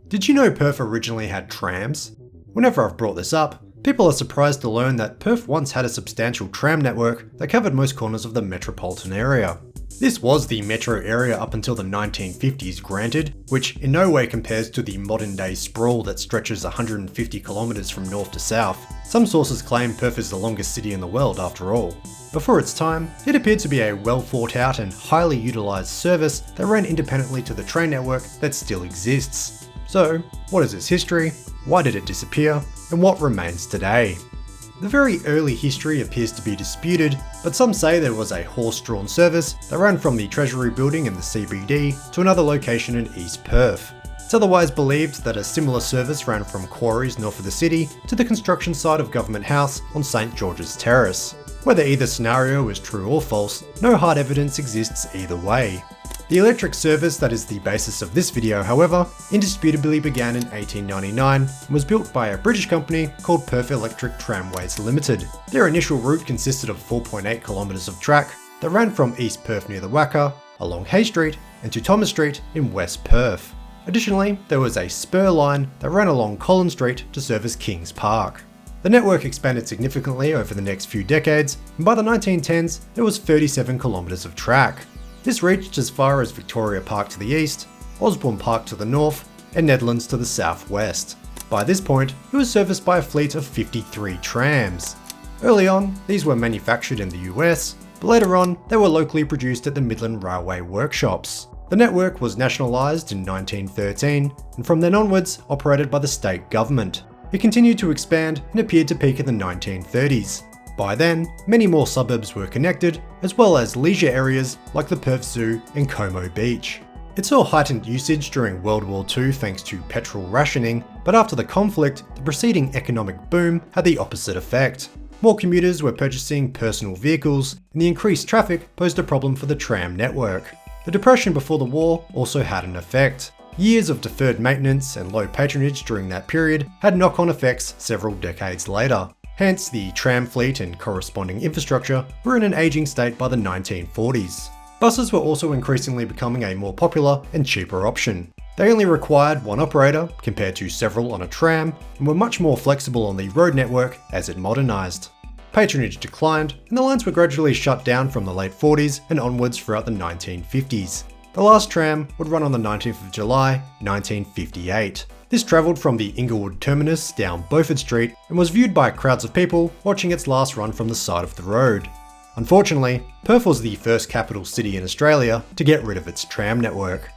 Did you know Perth originally had trams? Whenever I've brought this up, people are surprised to learn that Perth once had a substantial tram network that covered most corners of the metropolitan area. This was the metro area up until the 1950s, granted, which in no way compares to the modern day sprawl that stretches 150 kilometres from north to south. Some sources claim Perth is the longest city in the world after all. Before its time, it appeared to be a well thought out and highly utilised service that ran independently to the train network that still exists. So, what is its history? Why did it disappear? And what remains today? The very early history appears to be disputed, but some say there was a horse-drawn service that ran from the Treasury building in the CBD to another location in East Perth. It's otherwise believed that a similar service ran from quarries north of the city to the construction site of Government House on St George's Terrace. Whether either scenario is true or false, no hard evidence exists either way. The electric service that is the basis of this video, however, indisputably began in 1899 and was built by a British company called Perth Electric Tramways Limited. Their initial route consisted of 4.8 kilometres of track that ran from East Perth near the Wacker, along Hay Street, and to Thomas Street in West Perth. Additionally, there was a spur line that ran along Collins Street to service Kings Park. The network expanded significantly over the next few decades, and by the 1910s, there was 37 kilometres of track. This reached as far as Victoria Park to the east, Osborne Park to the north, and Nedlands to the southwest. By this point, it was serviced by a fleet of 53 trams. Early on, these were manufactured in the US, but later on, they were locally produced at the Midland Railway workshops. The network was nationalised in 1913, and from then onwards, operated by the state government. It continued to expand and appeared to peak in the 1930s. By then, many more suburbs were connected, as well as leisure areas like the Perth Zoo and Como Beach. It saw heightened usage during World War II thanks to petrol rationing, but after the conflict, the preceding economic boom had the opposite effect. More commuters were purchasing personal vehicles, and the increased traffic posed a problem for the tram network. The Depression before the war also had an effect. Years of deferred maintenance and low patronage during that period had knock-on effects several decades later. Hence, the tram fleet and corresponding infrastructure were in an aging state by the 1940s. Buses were also increasingly becoming a more popular and cheaper option. They only required one operator compared to several on a tram, and were much more flexible on the road network as it modernised. Patronage declined, and the lines were gradually shut down from the late 40s and onwards throughout the 1950s. The last tram would run on the 19th of July, 1958. This travelled from the Inglewood terminus down Beaufort Street and was viewed by crowds of people watching its last run from the side of the road. Unfortunately, Perth was the first capital city in Australia to get rid of its tram network.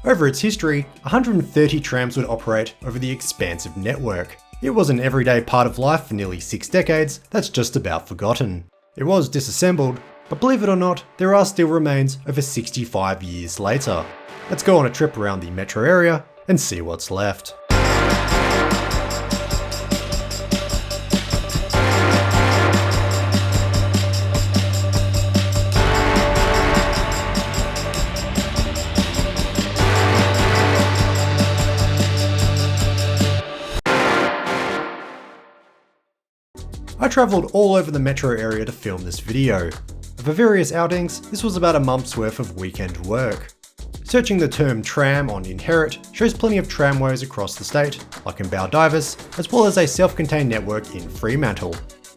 Over its history, 130 trams would operate over the expansive network. It was an everyday part of life for nearly 6 decades that's just about forgotten. It was disassembled, but believe it or not, there are still remains over 65 years later. Let's go on a trip around the metro area and see what's left. I travelled all over the metro area to film this video. For various outings, this was about a month's worth of weekend work. Searching the term tram on Inherit shows plenty of tramways across the state, like in Baldivis, as well as a self-contained network in Fremantle.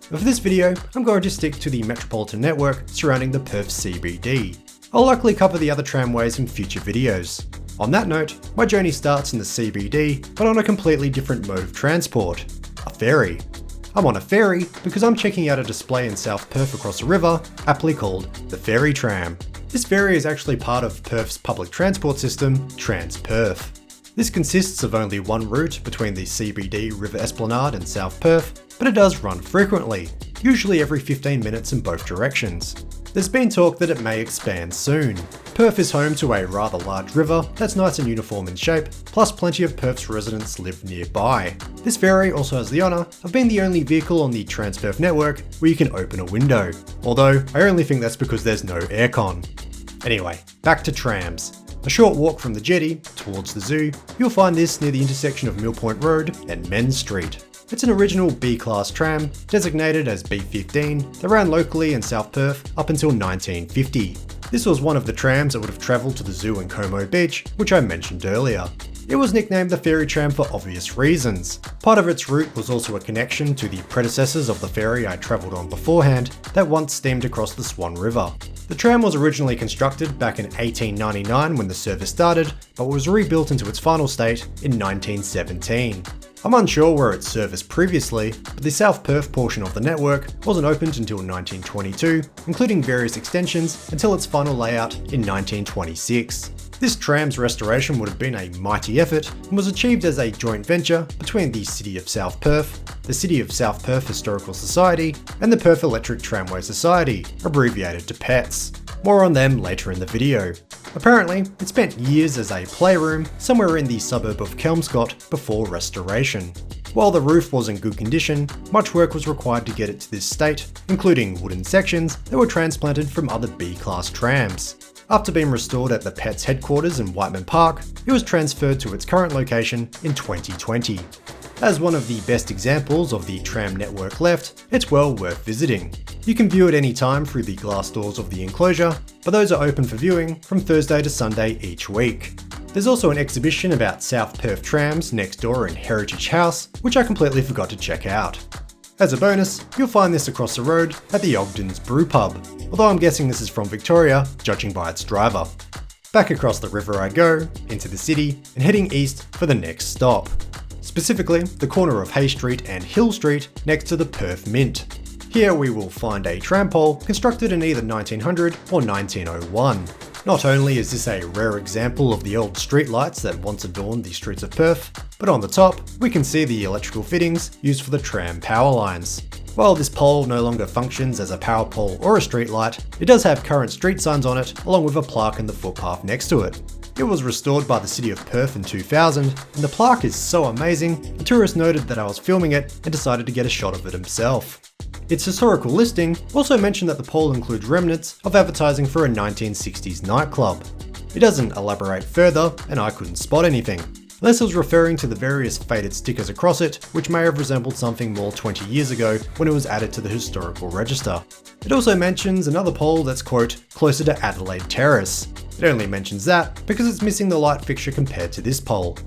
But for this video, I'm going to stick to the metropolitan network surrounding the Perth CBD. I'll likely cover the other tramways in future videos. On that note, my journey starts in the CBD, but on a completely different mode of transport, a ferry. I'm on a ferry because I'm checking out a display in South Perth across a river, aptly called the Ferry Tram. This ferry is actually part of Perth's public transport system, Trans Perth. This consists of only one route between the CBD River Esplanade and South Perth, but it does run frequently, usually every 15 minutes in both directions. There's been talk that it may expand soon. Perth is home to a rather large river that's nice and uniform in shape, plus plenty of Perth's residents live nearby. This ferry also has the honour of being the only vehicle on the Transperth network where you can open a window, although I only think that's because there's no aircon. Anyway, back to trams. A short walk from the jetty towards the zoo, you'll find this near the intersection of Mill Point Road and Men's Street. It's an original B-class tram, designated as B15, that ran locally in South Perth up until 1950. This was one of the trams that would have travelled to the zoo and Como Beach, which I mentioned earlier. It was nicknamed the ferry tram for obvious reasons. Part of its route was also a connection to the predecessors of the ferry I travelled on beforehand that once steamed across the Swan River. The tram was originally constructed back in 1899 when the service started, but was rebuilt into its final state in 1917. I'm unsure where it serviced previously, but the South Perth portion of the network wasn't opened until 1922, including various extensions until its final layout in 1926. This tram's restoration would have been a mighty effort and was achieved as a joint venture between the City of South Perth, the City of South Perth Historical Society, and the Perth Electric Tramway Society, abbreviated to PETS. More on them later in the video. Apparently, it spent years as a playroom somewhere in the suburb of Kelmscott before restoration. While the roof was in good condition, much work was required to get it to this state, including wooden sections that were transplanted from other B-class trams. After being restored at the PETS headquarters in Whiteman Park, it was transferred to its current location in 2020. As one of the best examples of the tram network left, it's well worth visiting. You can view at any time through the glass doors of the enclosure, but those are open for viewing from Thursday to Sunday each week. There's also an exhibition about South Perth trams next door in Heritage House, which I completely forgot to check out. As a bonus, you'll find this across the road at the Ogden's Brew Pub, although I'm guessing this is from Victoria, judging by its driver. Back across the river I go, into the city, and heading east for the next stop. Specifically, the corner of Hay Street and Hill Street next to the Perth Mint. Here we will find a tram pole constructed in either 1900 or 1901. Not only is this a rare example of the old streetlights that once adorned the streets of Perth, but on the top, we can see the electrical fittings used for the tram power lines. While this pole no longer functions as a power pole or a streetlight, it does have current street signs on it, along with a plaque in the footpath next to it. It was restored by the City of Perth in 2000, and the plaque is so amazing, a tourist noted that I was filming it and decided to get a shot of it himself. Its historical listing also mentioned that the pole includes remnants of advertising for a 1960s nightclub. It doesn't elaborate further, and I couldn't spot anything, unless it was referring to the various faded stickers across it, which may have resembled something more 20 years ago when it was added to the historical register. It also mentions another pole that's, quote, closer to Adelaide Terrace. It only mentions that because it's missing the light fixture compared to this pole.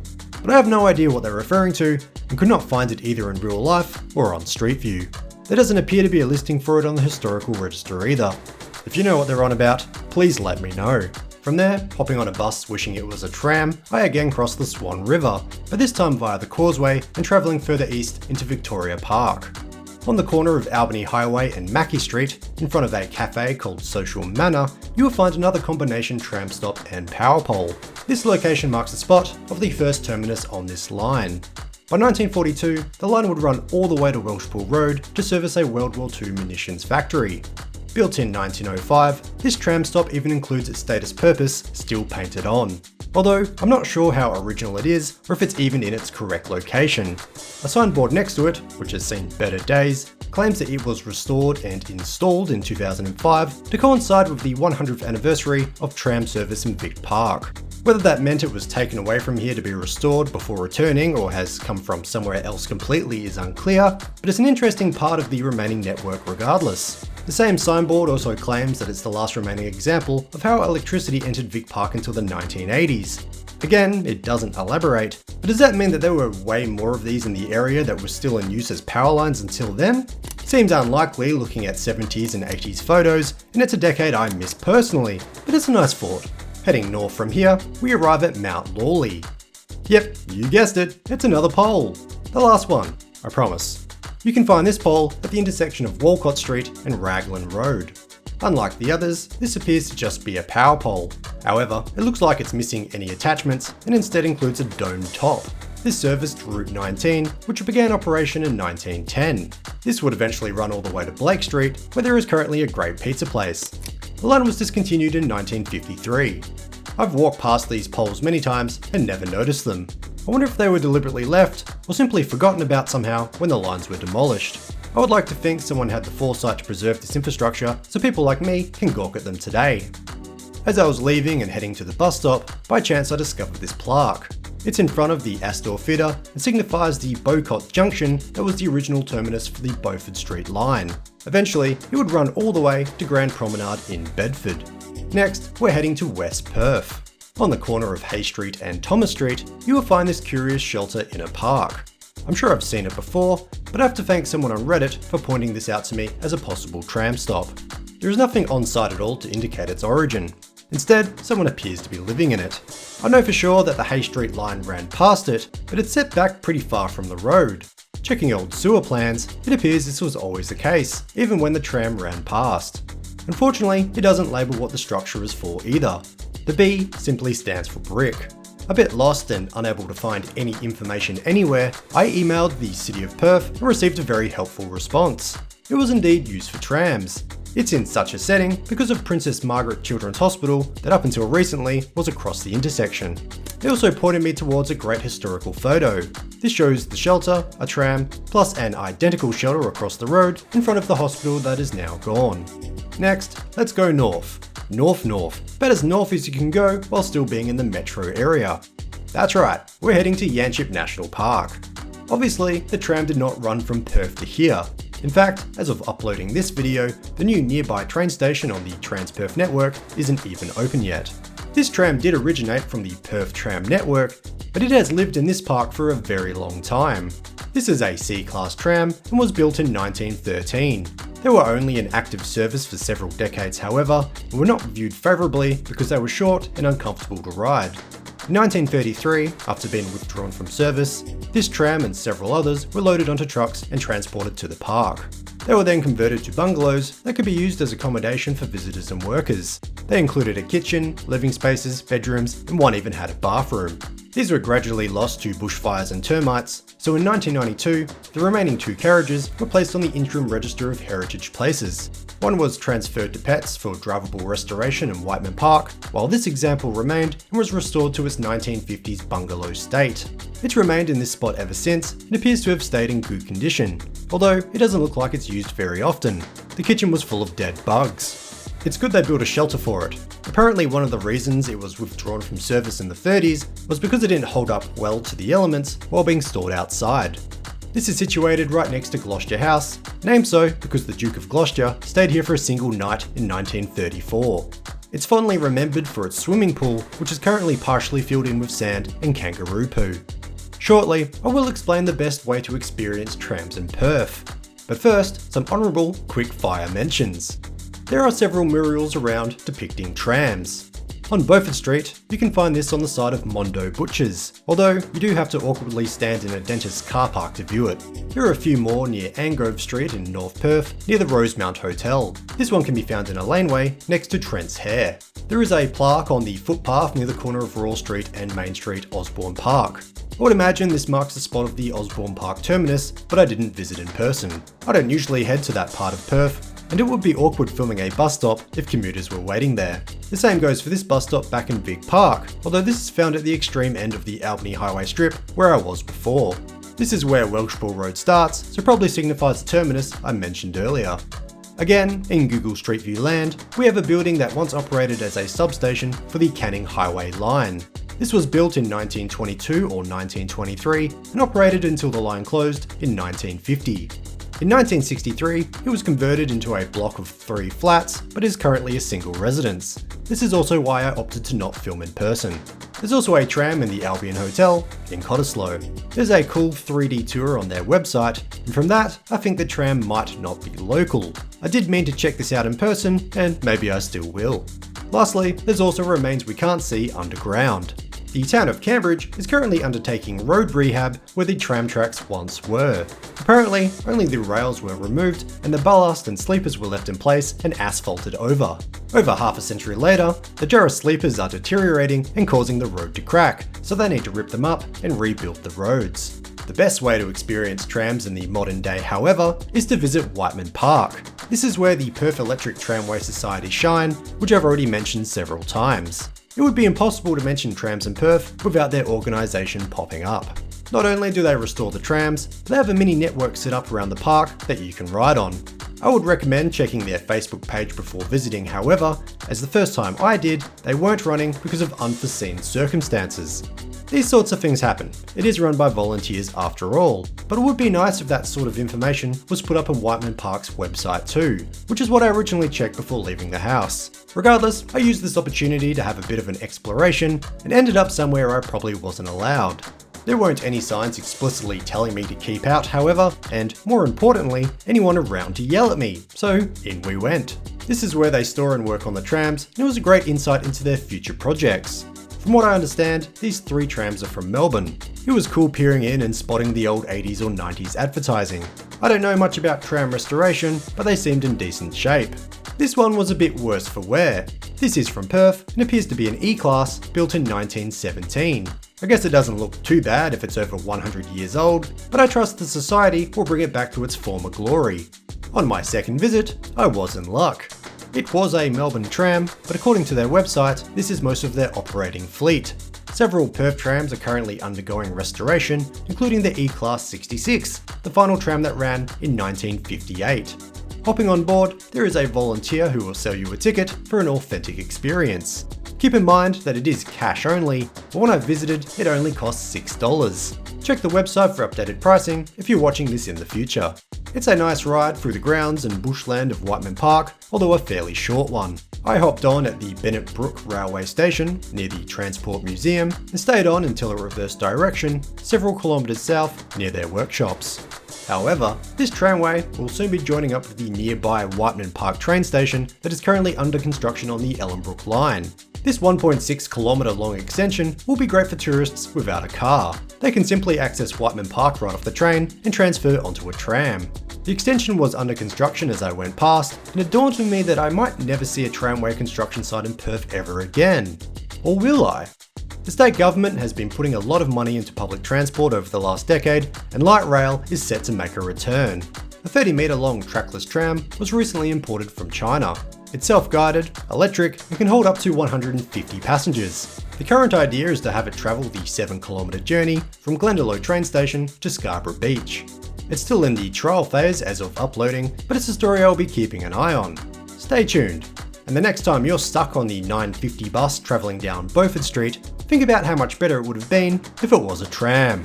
But I have no idea what they're referring to, and could not find it either in real life or on Street View. There doesn't appear to be a listing for it on the historical register either. If you know what they're on about, please let me know. From there, hopping on a bus wishing it was a tram, I again crossed the Swan River, but this time via the causeway and travelling further east into Victoria Park. On the corner of Albany Highway and Mackey Street, in front of a cafe called Social Manor, you will find another combination tram stop and power pole. This location marks the spot of the first terminus on this line. By 1942, the line would run all the way to Welshpool Road to service a World War II munitions factory. Built in 1905, this tram stop even includes its status purpose still painted on. Although, I'm not sure how original it is or if it's even in its correct location. A signboard next to it, which has seen better days, claims that it was restored and installed in 2005 to coincide with the 100th anniversary of tram service in Vic Park. Whether that meant it was taken away from here to be restored before returning or has come from somewhere else completely is unclear, but it's an interesting part of the remaining network regardless. The same signboard also claims that it's the last remaining example of how electricity entered Vic Park until the 1980s. Again, it doesn't elaborate, but does that mean that there were way more of these in the area that were still in use as power lines until then? Seems unlikely looking at 70s and 80s photos, and it's a decade I miss personally, but it's a nice thought. Heading north from here, we arrive at Mount Lawley. Yep, you guessed it, it's another pole. The last one, I promise. You can find this pole at the intersection of Walcott Street and Raglan Road. Unlike the others, this appears to just be a power pole. However, it looks like it's missing any attachments and instead includes a domed top. This serviced Route 19, which began operation in 1910. This would eventually run all the way to Blake Street, where there is currently a great pizza place. The line was discontinued in 1953. I've walked past these poles many times and never noticed them. I wonder if they were deliberately left or simply forgotten about somehow when the lines were demolished. I would like to think someone had the foresight to preserve this infrastructure so people like me can gawk at them today. As I was leaving and heading to the bus stop, by chance I discovered this plaque. It's in front of the Astor Theatre and signifies the Bowcott Junction that was the original terminus for the Beaufort Street line. Eventually, it would run all the way to Grand Promenade in Bedford. Next, we're heading to West Perth. On the corner of Hay Street and Thomas Street, you will find this curious shelter in a park. I'm sure I've seen it before, but I have to thank someone on Reddit for pointing this out to me as a possible tram stop. There is nothing on site at all to indicate its origin. Instead, someone appears to be living in it. I know for sure that the Hay Street line ran past it, but it's set back pretty far from the road. Checking old sewer plans, it appears this was always the case, even when the tram ran past. Unfortunately, it doesn't label what the structure is for either. The B simply stands for brick. A bit lost and unable to find any information anywhere, I emailed the City of Perth and received a very helpful response. It was indeed used for trams. It's in such a setting because of Princess Margaret Children's Hospital that up until recently was across the intersection. They also pointed me towards a great historical photo. This shows the shelter, a tram, plus an identical shelter across the road in front of the hospital that is now gone. Next, let's go north. North, but as north as you can go while still being in the metro area. That's right, we're heading to Yanchep National Park. Obviously, the tram did not run from Perth to here. In fact, as of uploading this video, the new nearby train station on the Trans-Perth network isn't even open yet. This tram did originate from the Perth tram network, but it has lived in this park for a very long time. This is a C-class tram and was built in 1913. They were only in active service for several decades, however, and were not viewed favourably because they were short and uncomfortable to ride. In 1933, after being withdrawn from service, this tram and several others were loaded onto trucks and transported to the park. They were then converted to bungalows that could be used as accommodation for visitors and workers. They included a kitchen, living spaces, bedrooms, and one even had a bathroom. These were gradually lost to bushfires and termites, so in 1992, the remaining 2 carriages were placed on the interim register of heritage places. One was transferred to Pets for drivable restoration in Whiteman Park, while this example remained and was restored to its 1950s bungalow state. It's remained in this spot ever since and appears to have stayed in good condition, although it doesn't look like it's used very often. The kitchen was full of dead bugs. It's good they built a shelter for it. Apparently one of the reasons it was withdrawn from service in the 30s was because it didn't hold up well to the elements while being stored outside. This is situated right next to Gloucester House, named so because the Duke of Gloucester stayed here for a single night in 1934. It's fondly remembered for its swimming pool, which is currently partially filled in with sand and kangaroo poo. Shortly, I will explain the best way to experience trams in Perth. But first, some honourable quick-fire mentions. There are several murals around depicting trams. On Beaufort Street, you can find this on the side of Mondo Butchers, although you do have to awkwardly stand in a dentist's car park to view it. There are a few more near Angrove Street in North Perth, near the Rosemount Hotel. This one can be found in a laneway next to Trent's Hair. There is a plaque on the footpath near the corner of Royal Street and Main Street, Osborne Park. I would imagine this marks the spot of the Osborne Park terminus, but I didn't visit in person. I don't usually head to that part of Perth, and it would be awkward filming a bus stop if commuters were waiting there. The same goes for this bus stop back in Vic Park, although this is found at the extreme end of the Albany Highway Strip, where I was before. This is where Welshpool Road starts, so probably signifies the terminus I mentioned earlier. Again, in Google Street View land, we have a building that once operated as a substation for the Canning Highway line. This was built in 1922 or 1923 and operated until the line closed in 1950. In 1963, it was converted into a block of 3 flats, but is currently a single residence. This is also why I opted to not film in person. There's also a tram in the Albion Hotel in Cottesloe. There's a cool 3D tour on their website, and from that, I think the tram might not be local. I did mean to check this out in person, and maybe I still will. Lastly, there's also remains we can't see underground. The town of Cambridge is currently undertaking road rehab where the tram tracks once were. Apparently, only the rails were removed and the ballast and sleepers were left in place and asphalted over. Over half a century later, the Jarrah sleepers are deteriorating and causing the road to crack, so they need to rip them up and rebuild the roads. The best way to experience trams in the modern day, however, is to visit Whiteman Park. This is where the Perth Electric Tramway Society shine, which I've already mentioned several times. It would be impossible to mention trams in Perth without their organisation popping up. Not only do they restore the trams, but they have a mini network set up around the park that you can ride on. I would recommend checking their Facebook page before visiting, however, as the first time I did, they weren't running because of unforeseen circumstances. These sorts of things happen. It is run by volunteers after all, but it would be nice if that sort of information was put up on Whiteman Park's website too, which is what I originally checked before leaving the house. Regardless, I used this opportunity to have a bit of an exploration and ended up somewhere I probably wasn't allowed. There weren't any signs explicitly telling me to keep out, however, and more importantly, anyone around to yell at me, so in we went. This is where they store and work on the trams, and it was a great insight into their future projects. From what I understand, these 3 trams are from Melbourne. It was cool peering in and spotting the old 80s or 90s advertising. I don't know much about tram restoration, but they seemed in decent shape. This one was a bit worse for wear. This is from Perth and appears to be an E-Class built in 1917. I guess it doesn't look too bad if it's over 100 years old, but I trust the society will bring it back to its former glory. On my second visit, I was in luck. It was a Melbourne tram, but according to their website, this is most of their operating fleet. Several Perth trams are currently undergoing restoration, including the E-Class 66, the final tram that ran in 1958. Hopping on board, there is a volunteer who will sell you a ticket for an authentic experience. Keep in mind that it is cash only, but when I visited, it only cost $6. Check the website for updated pricing if you're watching this in the future. It's a nice ride through the grounds and bushland of Whiteman Park, although a fairly short one. I hopped on at the Bennett Brook Railway Station, near the Transport Museum, and stayed on until it reversed direction, several kilometres south, near their workshops. However, this tramway will soon be joining up with the nearby Whiteman Park train station that is currently under construction on the Ellenbrook line. This 1.6 kilometre long extension will be great for tourists without a car. They can simply access Whiteman Park right off the train and transfer onto a tram. The extension was under construction as I went past, and it dawned on me that I might never see a tramway construction site in Perth ever again. Or will I? The state government has been putting a lot of money into public transport over the last decade, and light rail is set to make a return. A 30-metre long trackless tram was recently imported from China. It's self-guided, electric, and can hold up to 150 passengers. The current idea is to have it travel the 7-kilometre journey from Glendalough train station to Scarborough Beach. It's still in the trial phase as of uploading, but it's a story I'll be keeping an eye on. Stay tuned. And the next time you're stuck on the 950 bus travelling down Beaufort Street, think about how much better it would have been if it was a tram.